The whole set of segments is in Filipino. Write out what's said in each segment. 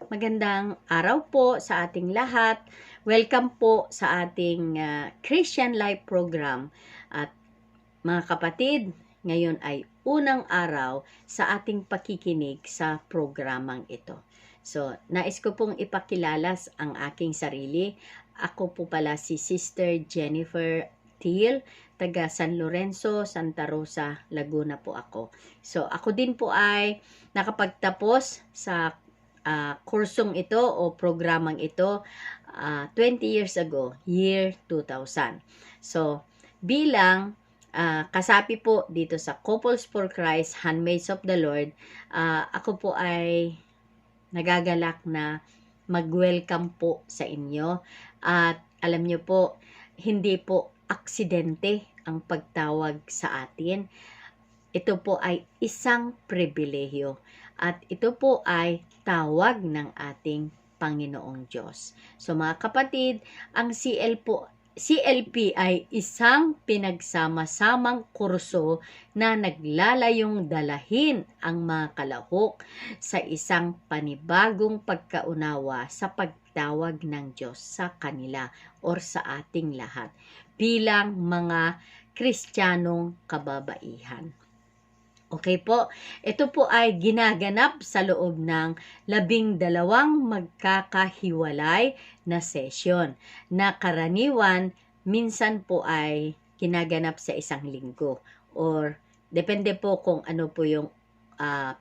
Magandang araw po sa ating lahat. Welcome po sa ating Christian Life Program. At mga kapatid, ngayon ay unang araw sa ating pakikinig sa programang ito. So, nais ko pong ipakilala ang aking sarili. Ako po pala si Sister Jennifer Thiel, taga San Lorenzo, Santa Rosa, Laguna po ako. So, ako din po ay nakapagtapos sa kursong ito o programang ito 20 years ago, year 2000. So, bilang kasapi po dito sa Couples for Christ, Handmaids of the Lord, ako po ay nagagalak na mag-welcome po sa inyo. At alam nyo po, hindi po aksidente ang pagtawag sa atin. Ito po ay isang pribilehiyo at ito po ay tawag ng ating Panginoong Diyos. So mga kapatid, ang CLP ay isang pinagsama-samang kurso na naglalayong dalahin ang mga kalahok sa isang panibagong pagkaunawa sa pagtawag ng Diyos sa kanila or sa ating lahat bilang mga Kristiyanong kababaihan. Okay po, ito po ay ginaganap sa loob ng 12 magkakahiwalay na session na karaniwan minsan po ay ginaganap sa isang linggo or depende po kung ano po yung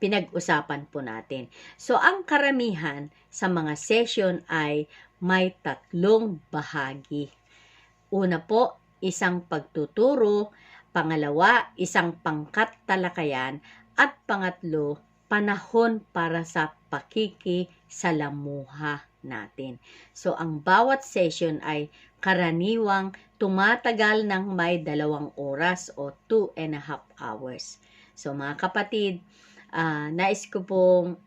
pinag-usapan po natin. So, ang karamihan sa mga session ay may 3 bahagi. Una po, isang pagtuturo. Pangalawa, isang pangkat talakayan. At pangatlo, panahon para sa pakikisalamuha natin. So, ang bawat session ay karaniwang tumatagal ng may 2 oras o 2.5 hours. So, mga kapatid, nais ko pong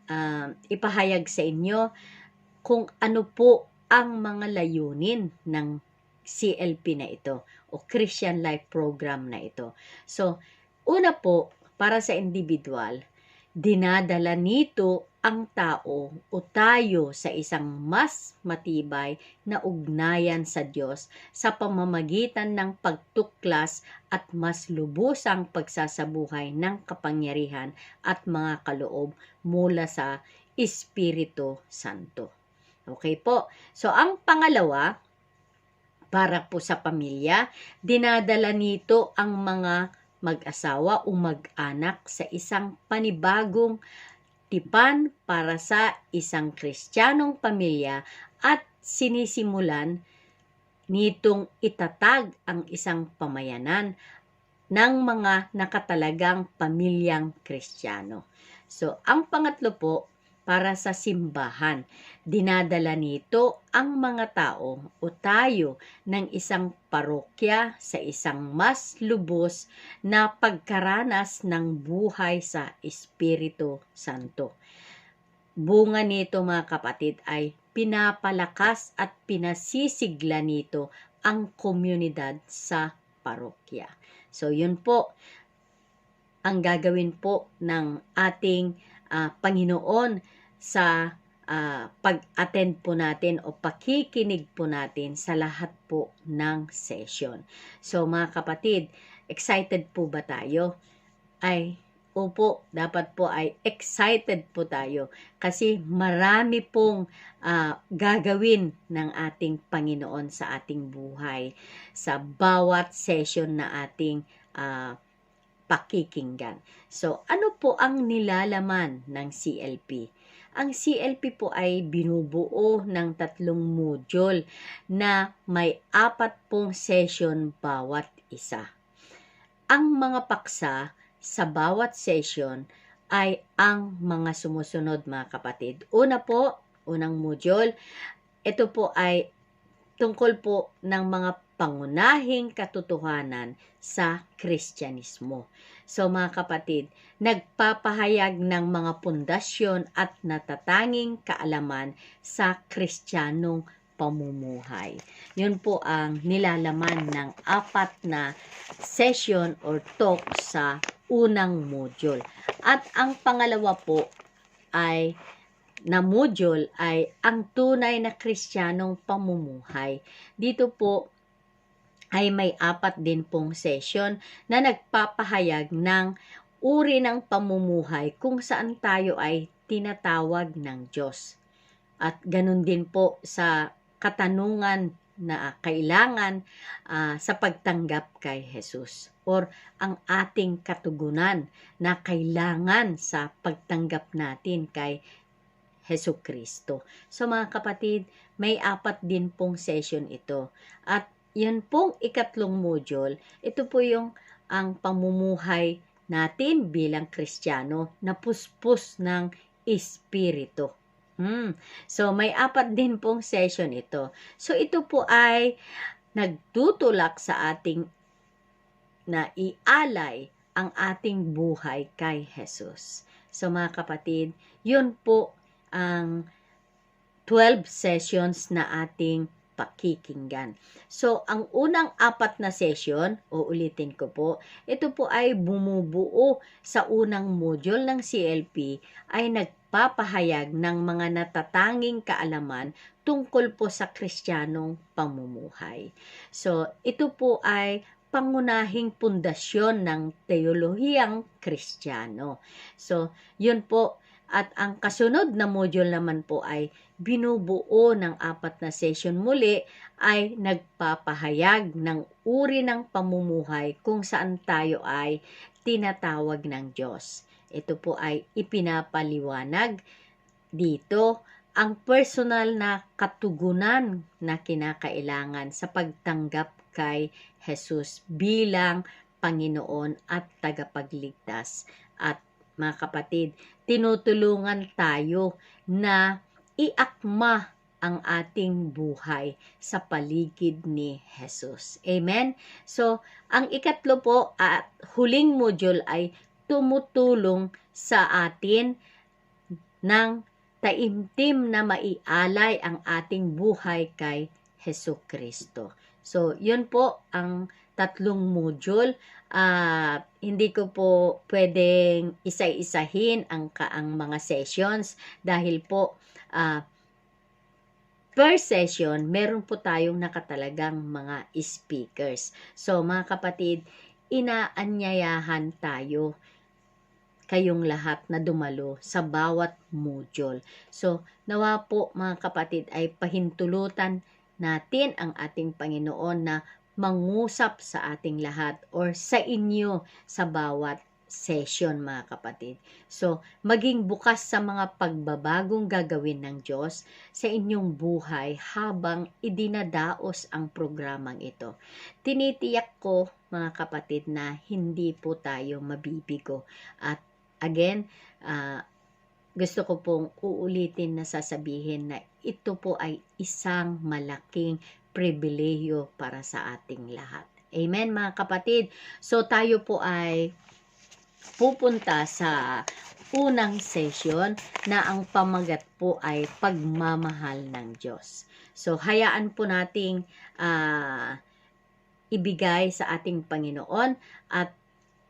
ipahayag sa inyo kung ano po ang mga layunin ng CLP na ito o Christian Life Program na ito. So, una po, para sa individual, dinadala nito ang tao o tayo sa isang mas matibay na ugnayan sa Diyos sa pamamagitan ng pagtuklas at mas lubusang pagsasabuhay ng kapangyarihan at mga kaloob mula sa Espiritu Santo. Okay po. So, ang pangalawa, para po sa pamilya, dinadala nito ang mga mag-asawa o mag-anak sa isang panibagong tipan para sa isang Kristiyanong pamilya at sinisimulan nitong itatag ang isang pamayanan ng mga nakatalagang pamilyang Kristiyano. So, ang pangatlo po, para sa simbahan. Dinadala nito ang mga tao o tayo ng isang parokya sa isang mas lubos na pagkaranas ng buhay sa Espiritu Santo. Bunga nito mga kapatid ay pinapalakas at pinasisigla nito ang komunidad sa parokya. So yun po ang gagawin po ng ating Panginoon sa pag-attend po natin o pakikinig po natin sa lahat po ng session. So mga kapatid, excited po ba tayo? Ay, opo, dapat po ay excited po tayo kasi marami pong gagawin ng ating Panginoon sa ating buhay sa bawat session na ating pakikinggan. So, ano po ang nilalaman ng CLP? Ang CLP po ay binubuo ng 3 module na may 4 pong session bawat isa. Ang mga paksa sa bawat session ay ang mga sumusunod mga kapatid. Una po, unang module, ito po ay tungkol po ng mga pangunahing katotohanan sa Kristyanismo. So mga kapatid, nagpapahayag ng mga pundasyon at natatanging kaalaman sa Kristiyanong pamumuhay. Yun po ang nilalaman ng 4 na session or talk sa unang module. At ang pangalawa po ay na module ay ang tunay na Kristiyanong pamumuhay. Dito po ay may 4 din pong session na nagpapahayag ng uri ng pamumuhay kung saan tayo ay tinatawag ng Diyos. At ganun din po sa katanungan na kailangan sa pagtanggap kay Jesus, or ang ating katugunan na kailangan sa pagtanggap natin kay Hesukristo. So mga kapatid, may 4 din pong session ito. At yun pong 3 module, ito po yung ang pamumuhay natin bilang Kristiyano na puspos ng Espiritu. So, may 4 din pong session ito. So, ito po ay nagtutulak sa ating na ialay ang ating buhay kay Jesus. So, mga kapatid, yun po ang 12 sessions na ating pakikinggan. So, ang unang 4 na session, uulitin ko po, ito po ay bumubuo sa unang module ng CLP, ay nagpapahayag ng mga natatanging kaalaman tungkol po sa Kristiyanong pamumuhay. So, ito po ay pangunahing pundasyon ng teolohiyang Kristiyano. So, yun po. At ang kasunod na module naman po ay binubuo ng 4 na session muli, ay nagpapahayag ng uri ng pamumuhay kung saan tayo ay tinatawag ng Diyos. Ito po ay ipinapaliwanag dito ang personal na katugunan na kinakailangan sa pagtanggap kay Jesus bilang Panginoon at tagapagligtas. At mga kapatid, tinutulungan tayo na iakma ang ating buhay sa paligid ni Jesus. Amen? So, ang 3 po at huling module ay tumutulong sa atin ng taimtim na maialay ang ating buhay kay Hesukristo. So, yun po ang 3 module. Hindi ko po pwedeng isa-isahin ang mga sessions dahil po per session, meron po tayong nakatalagang mga speakers. So, mga kapatid, inaanyayahan tayo kayong lahat na dumalo sa bawat module. So, nawa po mga kapatid ay pahintulutan natin ang ating Panginoon na mangusap sa ating lahat or sa inyo sa bawat session, mga kapatid. So, maging bukas sa mga pagbabagong gagawin ng Diyos sa inyong buhay habang idinadaos ang programang ito. Tinitiyak ko, mga kapatid, na hindi po tayo mabibigo. At again, gusto ko pong uulitin na sasabihin na ito po ay isang malaking pribilehiyo para sa ating lahat. Amen, mga kapatid. So, tayo po ay pupunta sa unang session na ang pamagat po ay pagmamahal ng Diyos. So, hayaan po nating ibigay sa ating Panginoon at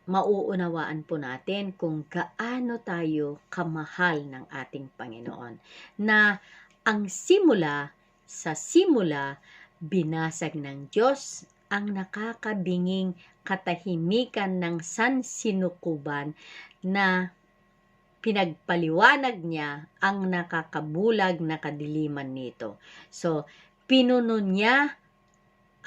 mauunawaan po natin kung gaano tayo kamahal ng ating Panginoon. Na ang simula, binasag ng Diyos ang nakakabinging katahimikan ng sansinukuban na pinagpaliwanag niya ang nakakabulag na kadiliman nito. So, pinuno niya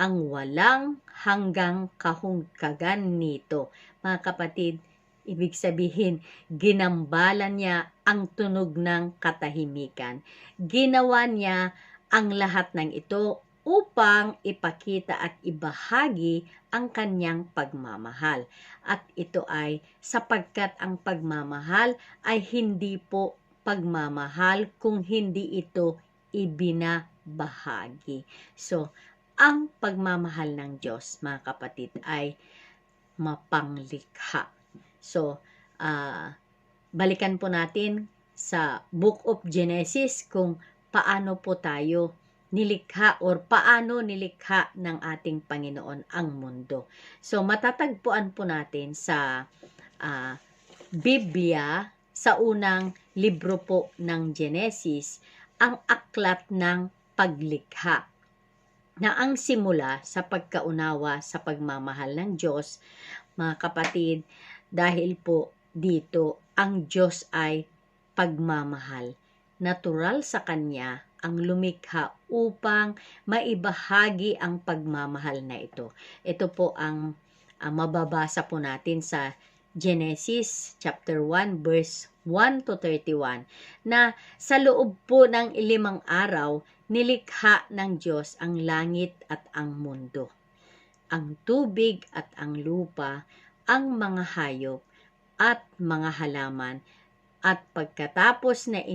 ang walang hanggang kahungkagan nito. Mga kapatid, ibig sabihin, ginambalan niya ang tunog ng katahimikan. Ginawa niya ang lahat ng ito upang ipakita at ibahagi ang kanyang pagmamahal. At ito ay sapagkat ang pagmamahal ay hindi po pagmamahal kung hindi ito ibinabahagi. So, ang pagmamahal ng Diyos, mga kapatid, ay mapanglikha. So, balikan po natin sa Book of Genesis kung paano po tayo nilikha or paano nilikha ng ating Panginoon ang mundo. So, matatagpuan po natin sa Biblia sa unang libro po ng Genesis, ang aklat ng paglikha, na ang simula sa pagkaunawa sa pagmamahal ng Diyos, mga kapatid, dahil po dito ang Diyos ay pagmamahal. Natural sa Kanya ang lumikha upang maibahagi ang pagmamahal na ito. Ito po ang mababasa po natin sa Genesis chapter 1 verse 1 to 31, na sa loob po ng 5 araw, nilikha ng Diyos ang langit at ang mundo, ang tubig at ang lupa, ang mga hayop at mga halaman. At pagkatapos na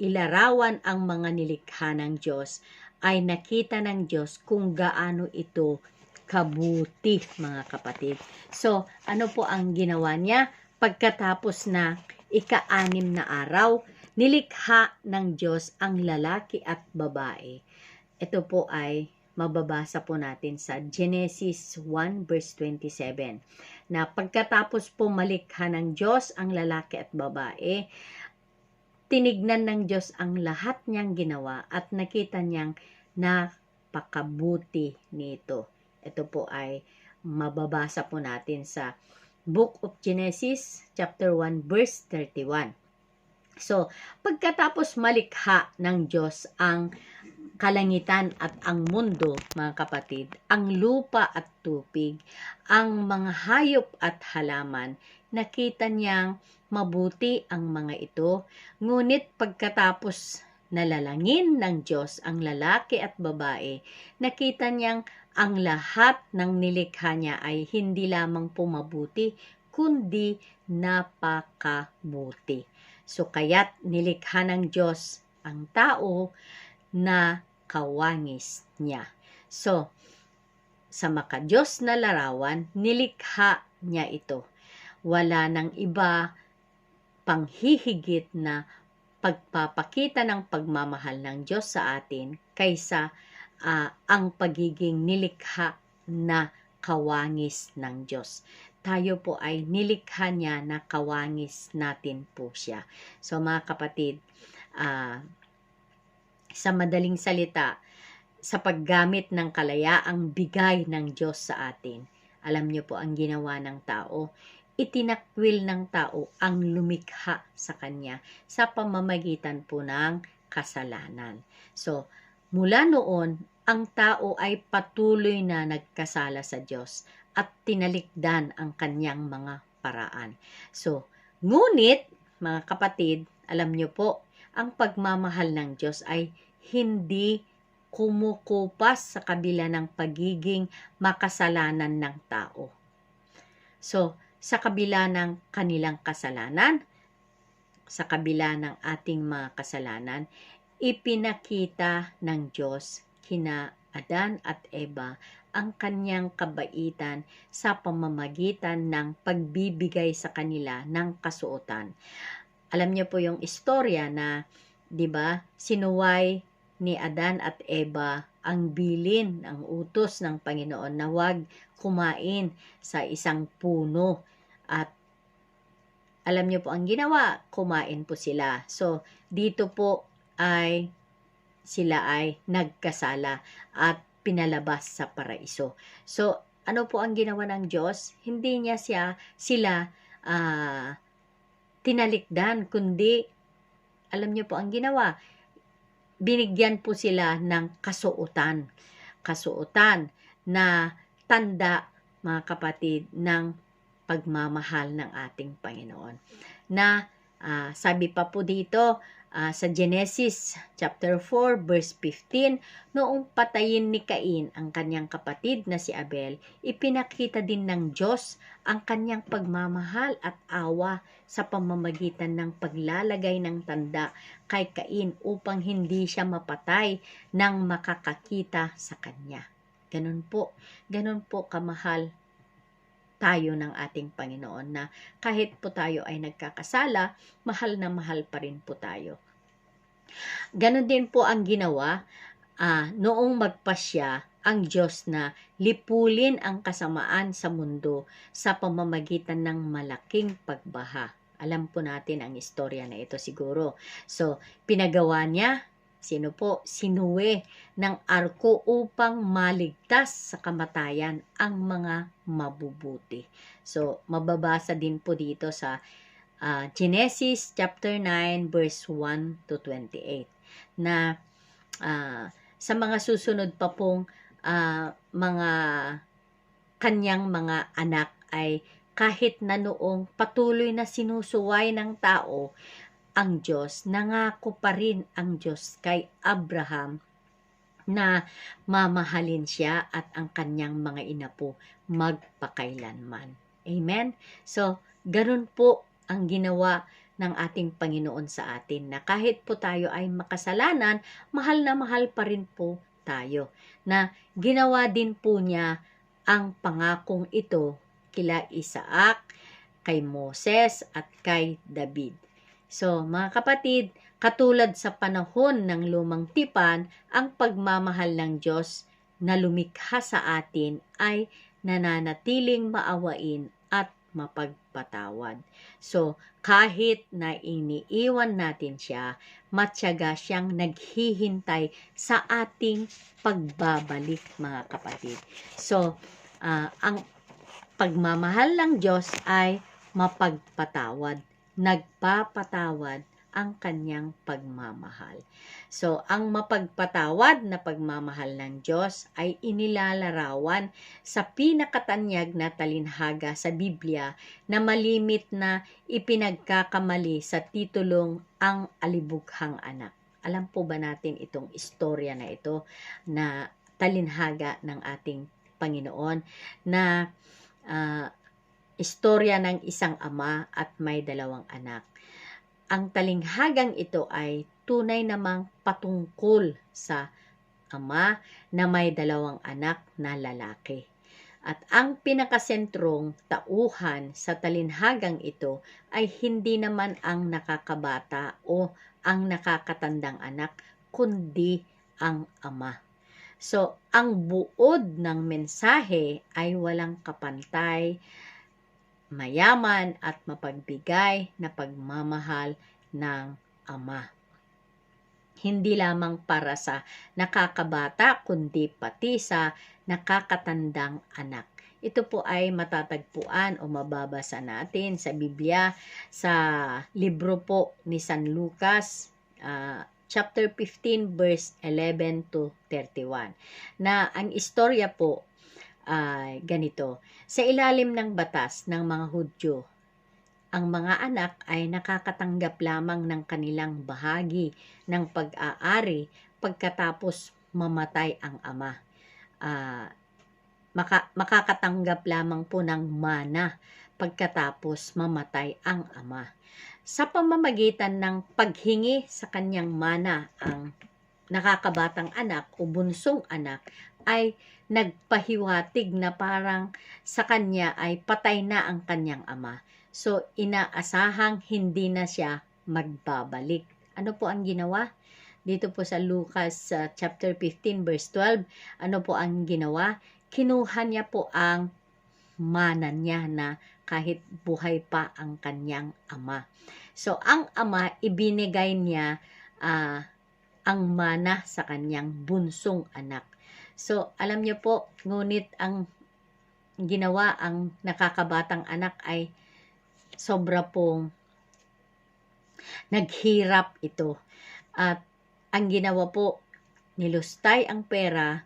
ilarawan ang mga nilikha ng Diyos, ay nakita ng Diyos kung gaano ito kabuti, mga kapatid. So, ano po ang ginawa niya? Pagkatapos na ika-6 na araw, nilikha ng Diyos ang lalaki at babae. Ito po ay mababasa po natin sa Genesis 1 verse 27, na pagkatapos po malikha ng Diyos ang lalaki at babae, tinignan ng Diyos ang lahat niyang ginawa at nakita niyang napakabuti nito. Ito po ay mababasa po natin sa Book of Genesis chapter 1 verse 31. So, pagkatapos malikha ng Diyos ang kalangitan at ang mundo, mga kapatid, ang lupa at tubig, ang mga hayop at halaman, nakita niyang mabuti ang mga ito. Ngunit pagkatapos nalalangin ng Diyos ang lalaki at babae, nakita niyang ang lahat ng nilikha niya ay hindi lamang po mabuti, kundi napakabuti. So, kaya't nilikha ng Diyos ang tao na kawangis niya. So, sa makadiyos na larawan, nilikha niya ito. Wala nang iba panghihigit na pagpapakita ng pagmamahal ng Diyos sa atin kaysa ang pagiging nilikha na kawangis ng Diyos. Tayo po ay nilikha niya na kawangis natin po siya. So, mga kapatid, sa madaling salita, sa paggamit ng kalayaang bigay ng Diyos sa atin, alam niyo po ang ginawa ng tao, itinakwil ng tao ang lumikha sa Kanya sa pamamagitan po ng kasalanan. So, mula noon, ang tao ay patuloy na nagkasala sa Diyos at tinalikdan ang Kanyang mga paraan. So, ngunit, mga kapatid, alam niyo po, ang pagmamahal ng Diyos ay hindi kumukupas sa kabila ng pagiging makasalanan ng tao. So, sa kabila ng kanilang kasalanan, sa kabila ng ating mga kasalanan, ipinakita ng Diyos kina Adan at Eva ang kanyang kabaitan sa pamamagitan ng pagbibigay sa kanila ng kasuotan. Alam niyo po yung istorya na, 'di ba, sinuway ni Adan at Eva ang bilin, ang utos ng Panginoon na huwag kumain sa isang puno. At alam niyo po ang ginawa, kumain po sila. So, dito po ay sila ay nagkasala at pinalabas sa paraiso. So, ano po ang ginawa ng Diyos? Hindi niya sila tinalikdan, kundi, alam niyo po ang ginawa, binigyan po sila ng kasuotan. Kasuotan na tanda, mga kapatid, ng pagmamahal ng ating Panginoon. Na sabi pa po dito, sa Genesis chapter 4 verse 15, noong patayin ni Cain ang kanyang kapatid na si Abel, ipinakita din ng Diyos ang kanyang pagmamahal at awa sa pamamagitan ng paglalagay ng tanda kay Cain upang hindi siya mapatay nang makakakita sa kanya. Ganun po kamahal tayo ng ating Panginoon, na kahit po tayo ay nagkakasala, mahal na mahal pa rin po tayo. Ganon din po ang ginawa noong magpasya ang Diyos na lipulin ang kasamaan sa mundo sa pamamagitan ng malaking pagbaha. Alam po natin ang istorya na ito siguro. So, pinagawa niya, sino po? Sinuwe ng arko upang maligtas sa kamatayan ang mga mabubuti. So, mababasa din po dito sa Genesis chapter 9 verse 1 to 28 na sa mga susunod pa pong mga kanyang mga anak ay kahit na noong patuloy na sinusuway ng tao ang Diyos, nangako pa rin ang Diyos kay Abraham na mamahalin siya at ang kanyang mga inapo magpakailanman. Amen? So, ganun po ang ginawa ng ating Panginoon sa atin na kahit po tayo ay makasalanan, mahal na mahal pa rin po tayo. Na ginawa din po niya ang pangakong ito kila Isaac, kay Moses at kay David. So, mga kapatid, katulad sa panahon ng lumang tipan, ang pagmamahal ng Diyos na lumikha sa atin ay nananatiling maawain at mapagpatawad. So, kahit na iniiwan natin siya, matyaga siyang naghihintay sa ating pagbabalik, mga kapatid. So, ang pagmamahal ng Diyos ay mapagpatawad. Nagpapatawad ang kanyang pagmamahal. So, ang mapagpatawad na pagmamahal ng Diyos ay inilalarawan sa pinakatanyag na talinhaga sa Biblia na malimit na ipinagkakamali sa titulong Ang Alibughang Anak. Alam po ba natin itong istorya na ito na talinhaga ng ating Panginoon na istorya ng isang ama at may dalawang anak. Ang talinghagang ito ay tunay namang patungkol sa ama na may dalawang anak na lalaki. At ang pinakasentrong tauhan sa talinhagang ito ay hindi naman ang nakakabata o ang nakakatandang anak, kundi ang ama. So, ang buod ng mensahe ay walang kapantay, mayaman at mapagbigay na pagmamahal ng Ama. Hindi lamang para sa nakakabata, kundi pati sa nakakatandang anak. Ito po ay matatagpuan o mababasa natin sa Biblia, sa libro po ni San Lucas, chapter 15 verse 11 to 31, na ang istorya po ay ganito. Sa ilalim ng batas ng mga Hudyo, ang mga anak ay nakakatanggap lamang ng kanilang bahagi ng pag-aari pagkatapos mamatay ang ama. Makakatanggap lamang po ng mana pagkatapos mamatay ang ama. Sa pamamagitan ng paghingi sa kanyang mana, ang nakakabatang anak o bunsong anak ay nagpahiwatig na parang sa kanya ay patay na ang kanyang ama. So, inaasahang hindi na siya magbabalik. Ano po ang ginawa? Dito po sa Lucas chapter 15 verse 12, ano po ang ginawa? Kinuha niya po ang mana niya na kahit buhay pa ang kanyang ama. So, ang ama, ibinigay niya ang mana sa kanyang bunsong anak. So, alam niyo po, ngunit ang ginawa ang nakakabatang anak ay sobra pong naghirap ito. At ang ginawa po, nilustay ang pera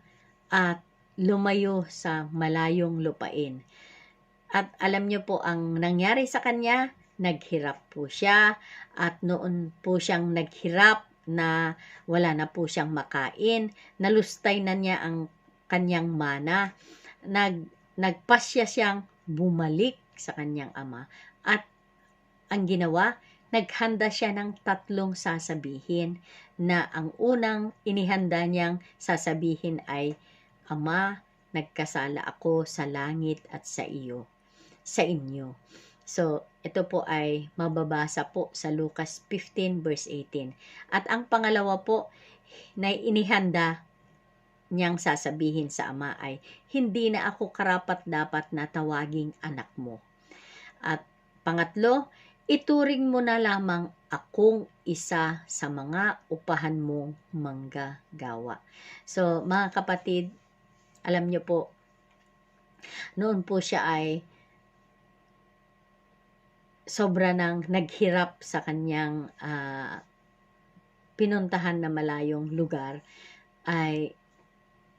at lumayo sa malayong lupain. At alam niyo po ang nangyari sa kanya, naghirap po siya at noon po siyang naghirap na wala na po siyang makain, nalustay na niya ang kanyang mana, nagpasya siyang bumalik sa kanyang ama at ang ginawa, naghanda siya ng 3 sasabihin na ang unang inihanda niyang sasabihin ay, Ama, nagkasala ako sa langit at sa inyo. So, ito po ay mababasa po sa Lucas 15 verse 18. At ang pangalawa po na inihanda niyang sasabihin sa ama ay, hindi na ako karapat dapat na tawaging anak mo. At pangatlo, ituring mo na lamang akong isa sa mga upahan mong manggagawa. So, mga kapatid, alam niyo po, noon po siya ay sobra nang naghirap sa kanyang pinuntahan na malayong lugar, ay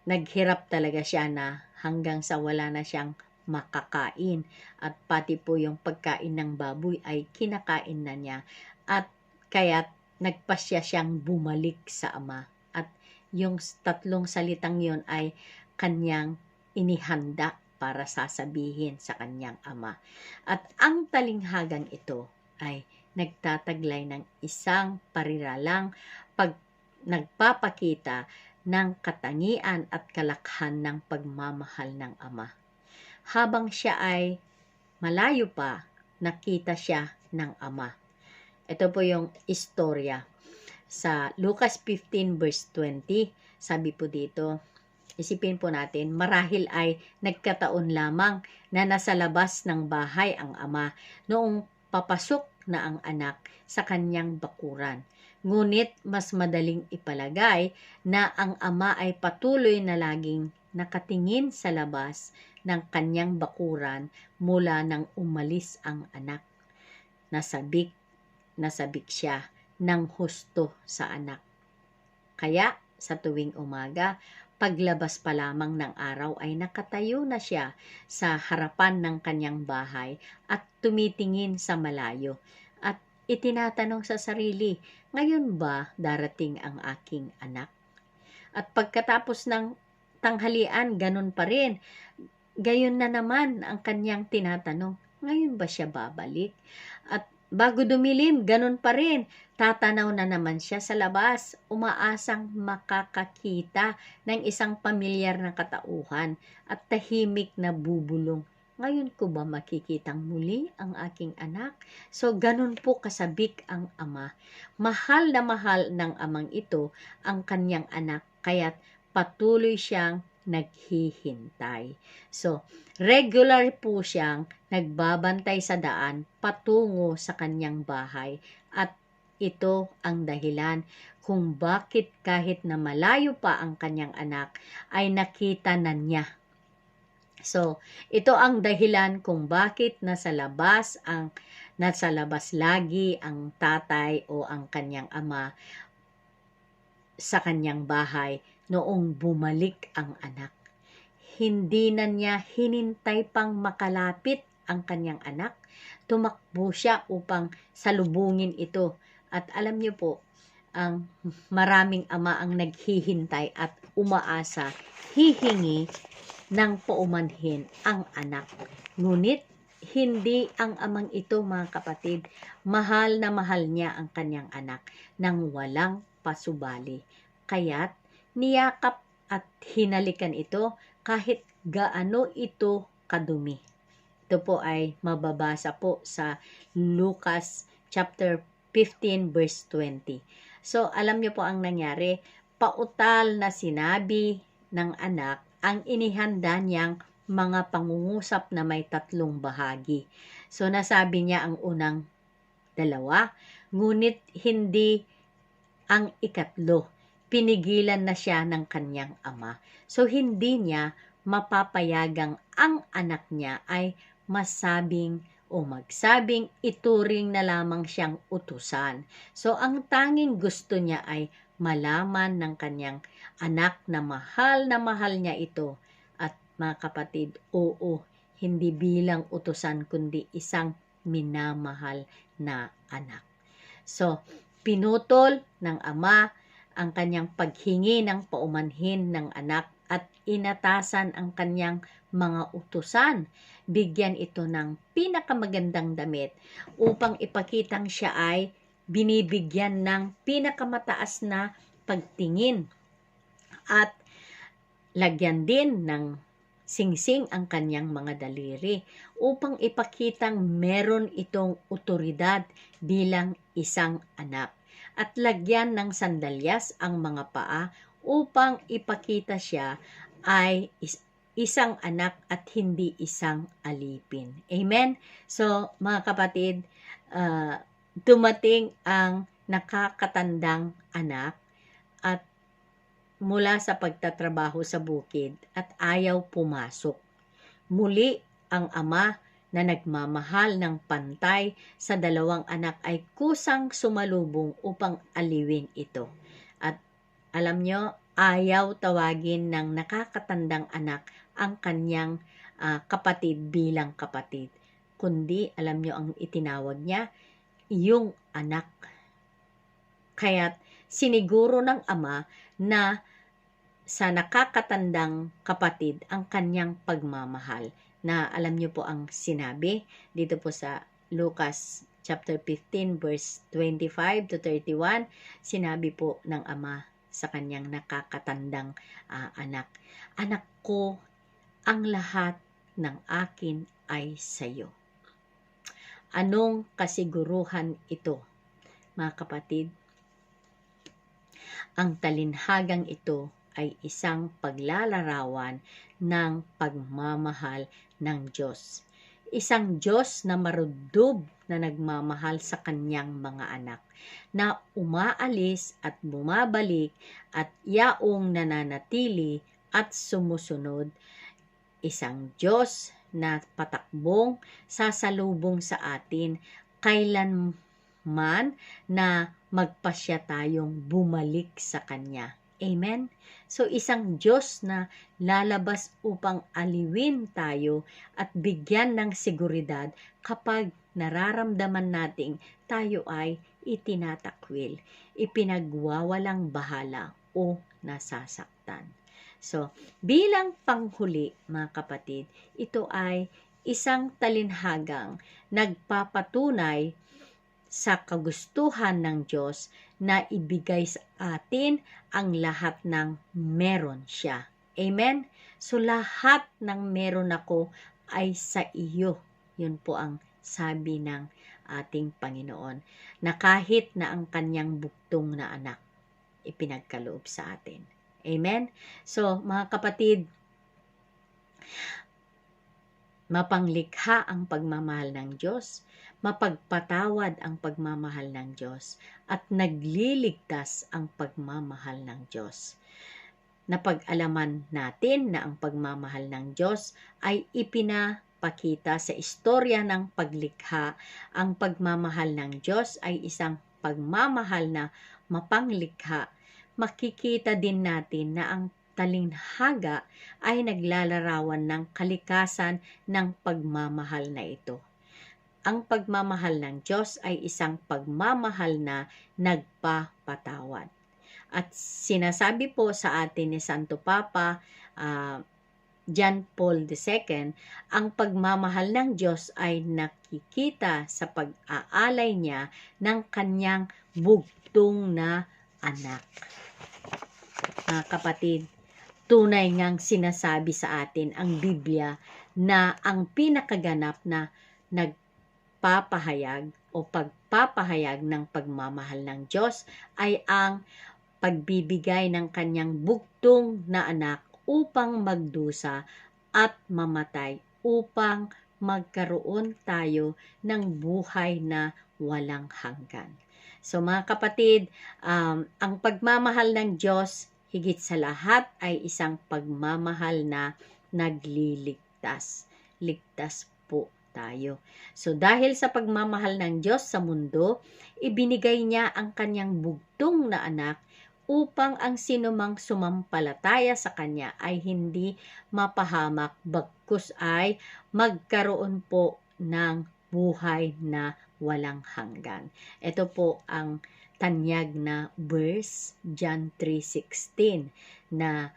naghirap talaga siya na hanggang sa wala na siyang makakain, at pati po yung pagkain ng baboy ay kinakain na niya, at kaya't nagpasya siyang bumalik sa Ama, at yung tatlong salitang yon ay kanyang inihanda para sasabihin sa kanyang Ama. At ang talinghagang ito ay nagtataglay ng isang pariralang nagpapakita ng katangian at kalakhan ng pagmamahal ng Ama. Habang siya ay malayo pa, nakita siya ng Ama. Ito po yung istorya. Sa Lucas 15 verse 20, sabi po dito, isipin po natin, marahil ay nagkataon lamang na nasa labas ng bahay ang Ama noong papasok na ang anak sa kanyang bakuran. Ngunit mas madaling ipalagay na ang Ama ay patuloy na laging nakatingin sa labas ng kanyang bakuran mula nang umalis ang anak. Nasabik siya ng husto sa anak. Kaya sa tuwing umaga, paglabas pa lamang ng araw ay nakatayo na siya sa harapan ng kanyang bahay at tumitingin sa malayo, at itinatanong sa sarili, ngayon ba darating ang aking anak? At pagkatapos ng tanghalian, ganun pa rin. Gayon na naman ang kanyang tinatanong, ngayon ba siya babalik? At bago dumilim, ganun pa rin. Tatanaw na naman siya sa labas, umaasang makakakita ng isang pamilyar na katauhan at tahimik na bubulong. Ngayon ko ba makikitang muli ang aking anak? So, ganun po kasabik ang Ama. Mahal na mahal ng Amang ito ang kanyang anak, kaya't patuloy siyang naghihintay. So, regular po siyang nagbabantay sa daan patungo sa kanyang bahay, at ito ang dahilan kung bakit kahit na malayo pa ang kanyang anak ay nakita na niya. So, ito ang dahilan kung bakit nasa labas lagi ang tatay o ang kanyang ama sa kanyang bahay noong bumalik ang anak. Hindi na niya hinintay pang makalapit ang kanyang anak. Tumakbo siya upang salubungin ito. At alam niyo po, ang maraming ama ang naghihintay at umaasa, hihingi ng paumanhin ang anak. Ngunit hindi ang amang ito, mga kapatid, mahal na mahal niya ang kanyang anak nang walang pasubali. Kaya't niyakap at hinalikan ito kahit gaano ito kadumi. Ito po ay mababasa po sa Lucas chapter 15 verse 20. So, alam niyo po ang nangyari, pautal na sinabi ng anak ang inihanda niyang mga pangungusap na may tatlong bahagi. So, nasabi niya ang unang dalawa, ngunit hindi ang ikatlo. Pinigilan na siya ng kanyang ama. So, hindi niya mapapayagang ang anak niya ay magsabing ituring na lamang siyang utusan. So, ang tanging gusto niya ay malaman ng kanyang anak na mahal niya ito. At mga kapatid, oo, hindi bilang utusan kundi isang minamahal na anak. So, pinutol ng ama ang kanyang paghingi ng paumanhin ng anak at inatasan ang kanyang mga utusan. Bigyan ito ng pinakamagandang damit upang ipakitang siya ay binibigyan ng pinakamataas na pagtingin, at lagyan din ng singsing ang kanyang mga daliri upang ipakitang meron itong otoridad bilang isang anak, at lagyan ng sandalyas ang mga paa upang ipakita siya ay isang anak at hindi isang alipin. Amen? So, mga kapatid, ah, dumating ang nakakatandang anak at mula sa pagtatrabaho sa bukid at ayaw pumasok. Muli ang ama na nagmamahal ng pantay sa dalawang anak ay kusang sumalubong upang aliwin ito. At alam nyo, ayaw tawagin ng nakakatandang anak ang kanyang kapatid bilang kapatid. Kundi, alam nyo ang itinawag niya, yung anak. Kaya't siniguro ng ama na sa nakakatandang kapatid ang kanyang pagmamahal. Na alam niyo po ang sinabi dito po sa Lucas chapter 15 verse 25 to 31, sinabi po ng ama sa kanyang nakakatandang anak, "Anak ko, ang lahat ng akin ay sa iyo." Anong kasiguruhan ito, mga kapatid? Ang talinhagang ito ay isang paglalarawan ng pagmamahal ng Diyos. Isang Diyos na marudub na nagmamahal sa kanyang mga anak, na umaalis at bumabalik at yaong nananatili at sumusunod. Isang Diyos na patakbong sasalubong sa atin kailanman na magpasya tayong bumalik sa Kanya. Amen? So, isang Diyos na lalabas upang aliwin tayo at bigyan ng seguridad kapag nararamdaman nating tayo ay itinatakwil, ipinagwawalang bahala o nasasaktan. So, bilang panghuli, mga kapatid, ito ay isang talinhagang nagpapatunay sa kagustuhan ng Diyos na ibigay sa atin ang lahat ng meron siya. Amen? So, lahat ng meron ako ay sa iyo. Yun po ang sabi ng ating Panginoon, na kahit na ang kanyang buktong na anak, ipinagkaloob sa atin. Amen? So, mga kapatid, mapanglikha ang pagmamahal ng Diyos, mapagpatawad ang pagmamahal ng Diyos, at nagliligtas ang pagmamahal ng Diyos. Napag-alaman natin na ang pagmamahal ng Diyos ay ipinapakita sa istorya ng paglikha. Ang pagmamahal ng Diyos ay isang pagmamahal na mapanglikha. Makikita din natin na ang talinghaga ay naglalarawan ng kalikasan ng pagmamahal na ito. Ang pagmamahal ng Diyos ay isang pagmamahal na nagpapatawad. At sinasabi po sa atin ni Santo Papa John Paul II, ang pagmamahal ng Diyos ay nakikita sa pag-aalay niya ng kanyang bugtong na anak. Mga kapatid, tunay ngang sinasabi sa atin ang Biblia na ang pinakaganap na nagpapahayag o pagpapahayag ng pagmamahal ng Diyos ay ang pagbibigay ng kanyang bugtong na anak upang magdusa at mamatay upang magkaroon tayo ng buhay na walang hanggan. So mga kapatid, ang pagmamahal ng Diyos higit sa lahat ay isang pagmamahal na nagliligtas. Ligtas po tayo. So dahil sa pagmamahal ng Diyos sa mundo, ibinigay niya ang kanyang bugtong na anak upang ang sinumang sumampalataya sa Kanya ay hindi mapahamak, bagkus ay magkaroon po ng buhay na walang hanggan. Ito po ang tanyag na verse, John 3:16, na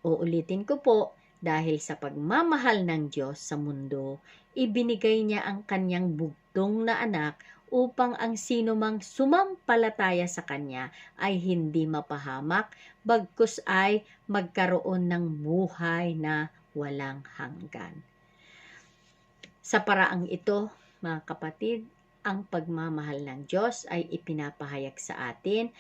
uulitin ko po, dahil sa pagmamahal ng Diyos sa mundo, ibinigay niya ang kanyang bugtong na anak upang ang sinumang sumampalataya sa Kanya ay hindi mapahamak, bagkus ay magkaroon ng buhay na walang hanggan. Sa paraang ito, mga kapatid, ang pagmamahal ng Diyos ay ipinapahayag sa atin.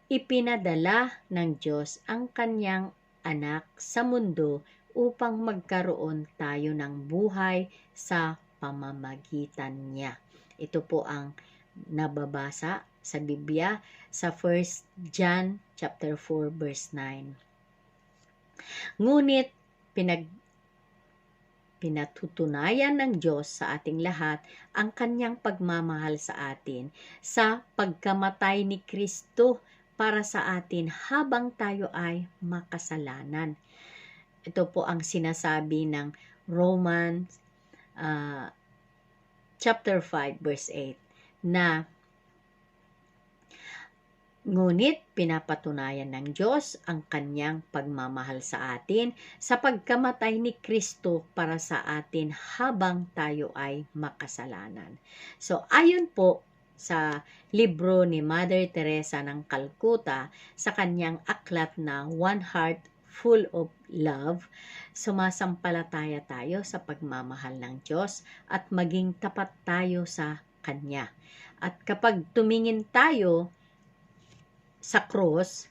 Ipinadala ng Diyos ang kanyang anak sa mundo upang magkaroon tayo ng buhay sa pamamagitan niya. Ito po ang nababasa sa Biblia sa 1 John chapter 4 verse 9. Ngunit pinatutunayan ng Diyos sa ating lahat ang kanyang pagmamahal sa atin sa pagkamatay ni Kristo para sa atin habang tayo ay makasalanan. Ito po ang sinasabi ng Romans chapter 5 verse 8 na ngunit pinapatunayan ng Diyos ang kanyang pagmamahal sa atin sa pagkamatay ni Kristo para sa atin habang tayo ay makasalanan. So ayon po sa libro ni Mother Teresa ng Calcutta sa kanyang aklat na One Heart Full of Love, sumasampalataya tayo sa pagmamahal ng Diyos at maging tapat tayo sa Kanya. At kapag tumingin tayo sa cross,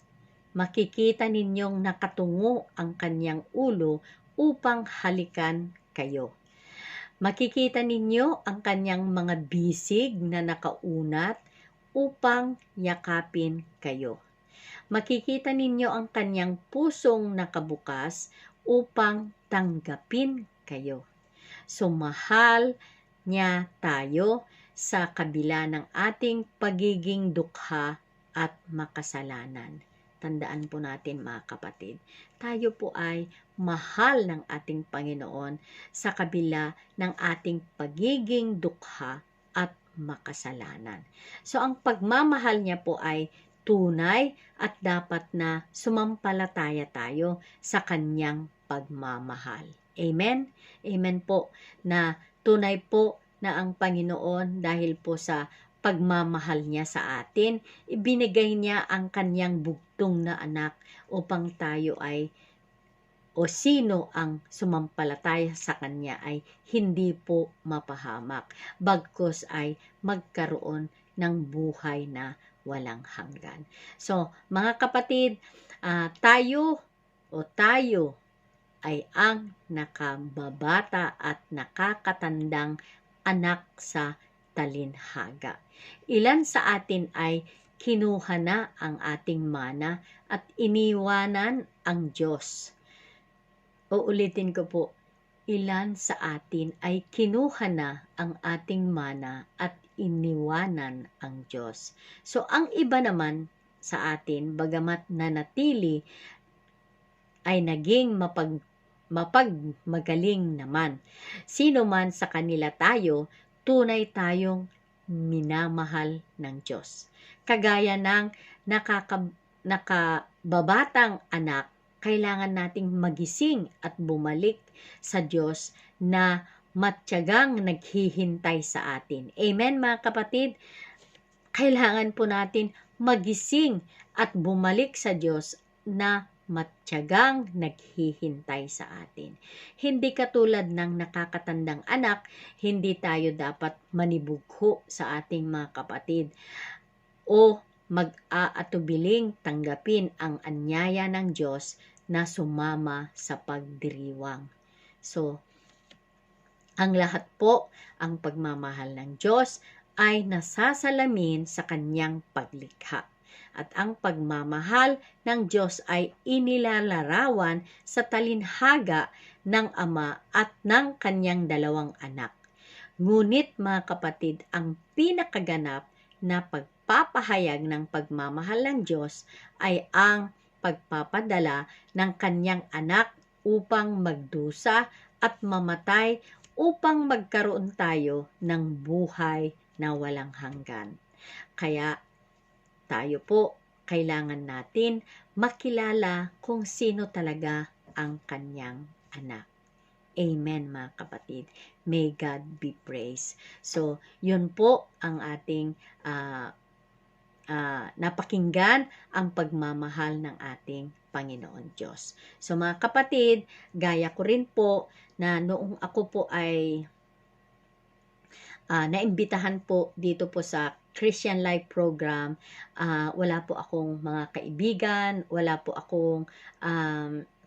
makikita ninyong nakatungo ang kanyang ulo upang halikan kayo. Makikita ninyo ang kanyang mga bisig na nakaunat upang yakapin kayo. Makikita ninyo ang kanyang pusong nakabukas upang tanggapin kayo. Sumahal niya tayo sa kabila ng ating pagiging dukha at makasalanan. Tandaan po natin mga kapatid, tayo po ay mahal ng ating Panginoon sa kabila ng ating pagiging dukha at makasalanan. So ang pagmamahal niya po ay tunay at dapat na sumampalataya tayo sa kanyang pagmamahal. Amen? Amen po na tunay po na ang Panginoon dahil po sa pagmamahal niya sa atin, ibinigay niya ang kanyang bugtong na anak upang tayo ay o sino ang sumampalataya sa kanya ay hindi po mapahamak, bagkus ay magkaroon ng buhay na walang hanggan. So, mga kapatid, tayo ay ang nakababata at nakakatandang anak sa talinhaga. Ilan sa atin ay kinuha na ang ating mana at iniwanan ang Diyos. Uulitin ko po, ilan sa atin ay kinuha na ang ating mana at iniwanan ang Diyos. So, ang iba naman sa atin, bagamat nanatili, ay naging mapagmagaling naman. Sino man sa kanila tayo, tunay tayong minamahal ng Diyos. Kagaya ng nakababatang anak, kailangan nating magising at bumalik sa Diyos na matyagang naghihintay sa atin. Amen mga kapatid? Kailangan po natin magising at bumalik sa Diyos na matyagang naghihintay sa atin. Hindi katulad ng nakakatandang anak, hindi tayo dapat manibugho sa ating mga kapatid o mag-aatubiling tanggapin ang anyaya ng Diyos na sumama sa pagdiriwang. So, ang lahat po, ang pagmamahal ng Diyos ay nasasalamin sa kanyang paglikha. At ang pagmamahal ng Diyos ay inilalarawan sa talinhaga ng Ama at ng kanyang dalawang anak. Ngunit mga kapatid, ang pinakaganap na pagpapahayag ng pagmamahal ng Diyos ay ang pagpapadala ng kanyang anak upang magdusa at mamatay upang magkaroon tayo ng buhay na walang hanggan. Kaya tayo po, kailangan natin makilala kung sino talaga ang kanyang anak. Amen mga kapatid. May God be praised. So, yun po ang ating napakinggan ang pagmamahal ng ating Panginoon Diyos. So mga kapatid, gaya ko rin po na noong ako po ay naimbitahan po dito po sa Christian Life Program, wala po akong mga kaibigan, wala po akong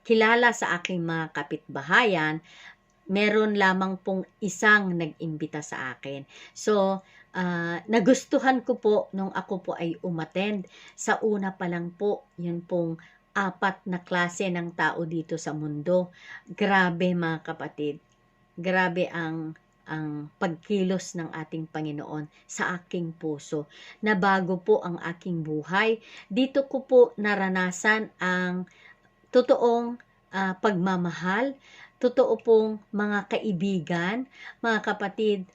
kilala sa aking mga kapitbahayan, meron lamang pong isang nag-imbita sa akin. So, nagustuhan ko po nung ako po ay umattend. Sa una pa lang po, yun pong 4 na klase ng tao dito sa mundo. Grabe mga kapatid, grabe ang pagkilos ng ating Panginoon sa aking puso. Nabago po ang aking buhay. Dito ko po naranasan ang totoong pagmamahal, totoo pong mga kaibigan, mga kapatid,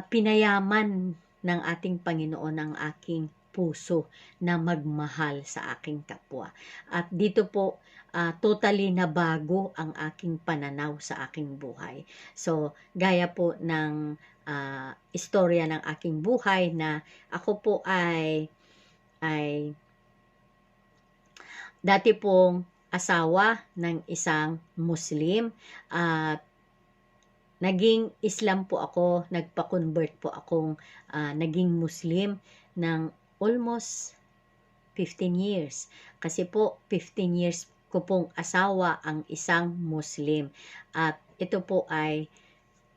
pinayaman ng ating Panginoon ang aking puso na magmahal sa aking kapwa. At dito po, totally nabago ang aking pananaw sa aking buhay. So, gaya po ng istorya ng aking buhay na ako po ay dati pong asawa ng isang Muslim at naging Islam po ako, nagpa-convert po akong naging Muslim ng almost 15 years. Kasi po 15 years ko pong asawa ang isang Muslim at ito po ay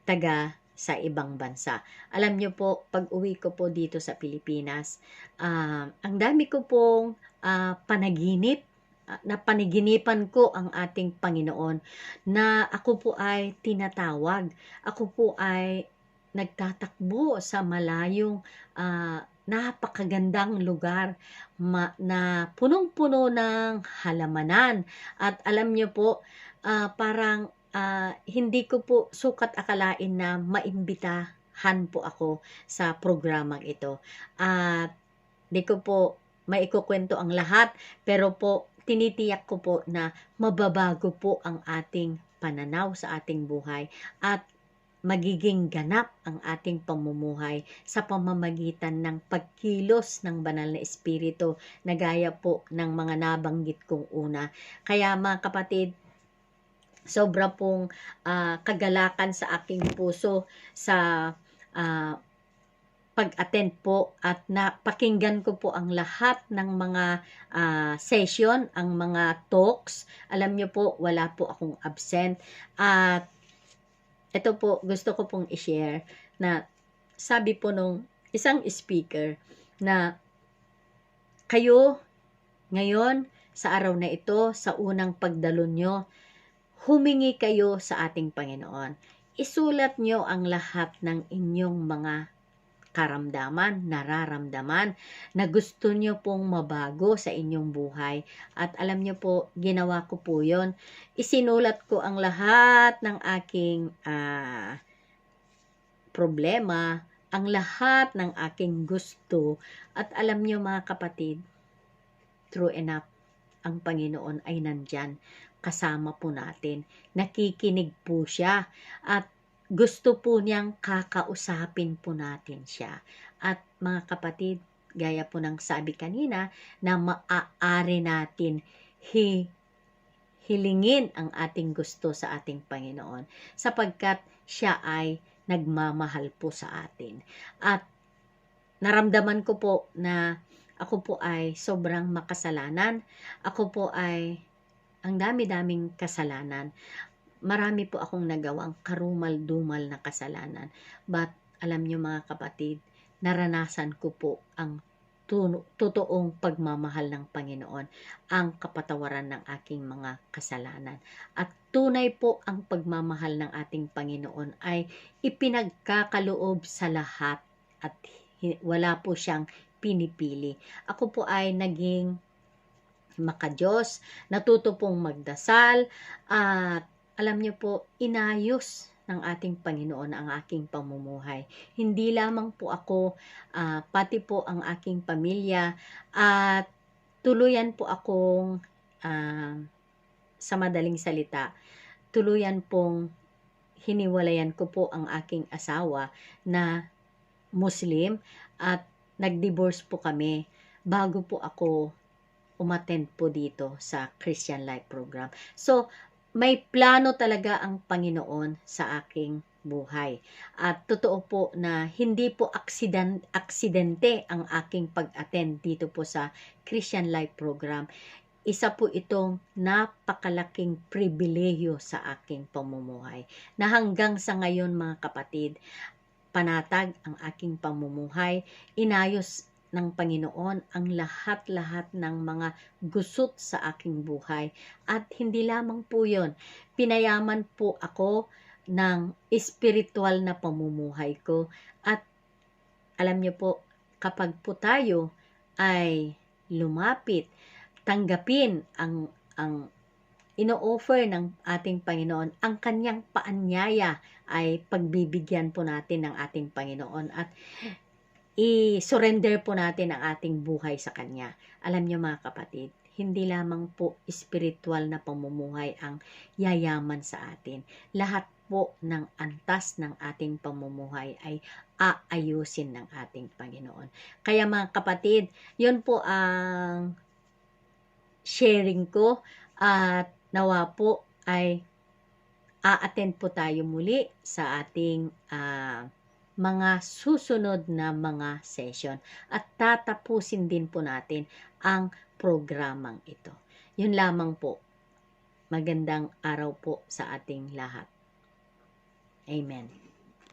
taga sa ibang bansa. Alam niyo po, pag uwi ko po dito sa Pilipinas, ang dami ko pong panaginip, napanaginipan ko ang ating Panginoon na ako po ay tinatawag. Ako po ay nagtatakbo sa malayong napakagandang lugar na punong-puno ng halamanan. At alam niyo po, parang hindi ko po sukat akalain na maimbitahan po ako sa programang ito. At di ko po maikukwento ang lahat, pero po tinitiyak ko po na mababago po ang ating pananaw sa ating buhay at magiging ganap ang ating pamumuhay sa pamamagitan ng pagkilos ng banal na espiritu na gaya po ng mga nabanggit kong una. Kaya mga kapatid, sobra pong kagalakan sa aking puso sa pag-attend po at napakinggan ko po ang lahat ng mga session, ang mga talks. Alam niyo po, wala po akong absent. At ito po, gusto ko pong i-share na sabi po nung isang speaker na kayo ngayon sa araw na ito, sa unang pagdalo nyo, humingi kayo sa ating Panginoon. Isulat nyo ang lahat ng inyong mga karamdaman, nararamdaman, na gusto nyo pong mabago sa inyong buhay. At alam nyo po, ginawa ko po yun. Isinulat ko ang lahat ng aking problema, ang lahat ng aking gusto. At alam nyo mga kapatid, true enough, ang Panginoon ay nandyan. Kasama po natin. Nakikinig po siya. At gusto po niyang kakausapin po natin siya. At mga kapatid, gaya po ng sabi kanina, na maaari natin hilingin ang ating gusto sa ating Panginoon sapagkat siya ay nagmamahal po sa atin. At naramdaman ko po na ako po ay sobrang makasalanan. Ako po ay ang dami-daming kasalanan. Marami po akong nagawang karumal-dumal na kasalanan. But alam nyo mga kapatid, naranasan ko po ang totoong pagmamahal ng Panginoon, ang kapatawaran ng aking mga kasalanan. At tunay po ang pagmamahal ng ating Panginoon ay ipinagkakaloob sa lahat at wala po siyang pinipili. Ako po ay naging makadiyos, natuto pong magdasal, at alam niyo po, inayos ng ating Panginoon ang aking pamumuhay. Hindi lamang po ako, pati po ang aking pamilya, at tuluyan po akong, sa madaling salita, tuluyan pong hiniwalayan ko po ang aking asawa na Muslim at nag-divorce po kami bago po ako umattend po dito sa Christian Life Program. So, may plano talaga ang Panginoon sa aking buhay. At totoo po na hindi po aksidente ang aking pag-attend dito po sa Christian Life Program. Isa po itong napakalaking pribilehiyo sa aking pamumuhay. Na hanggang sa ngayon mga kapatid, panatag ang aking pamumuhay. Inayos ng Panginoon ang lahat-lahat ng mga gusot sa aking buhay. At hindi lamang po yun, pinayaman po ako ng espiritual na pamumuhay ko. At alam niyo po, kapag po tayo ay lumapit, tanggapin ang ino-offer ng ating Panginoon, ang kanyang paanyaya ay pagbibigyan po natin ng ating Panginoon at i-surrender po natin ang ating buhay sa Kanya. Alam niyo mga kapatid, hindi lamang po espiritual na pamumuhay ang yayaman sa atin. Lahat po ng antas ng ating pamumuhay ay aayusin ng ating Panginoon. Kaya mga kapatid, yun po ang sharing ko at nawa po ay a-attend po tayo muli sa ating mga susunod na mga session at tatapusin din po natin ang programang ito. Yun lamang po. Magandang araw po sa ating lahat. Amen.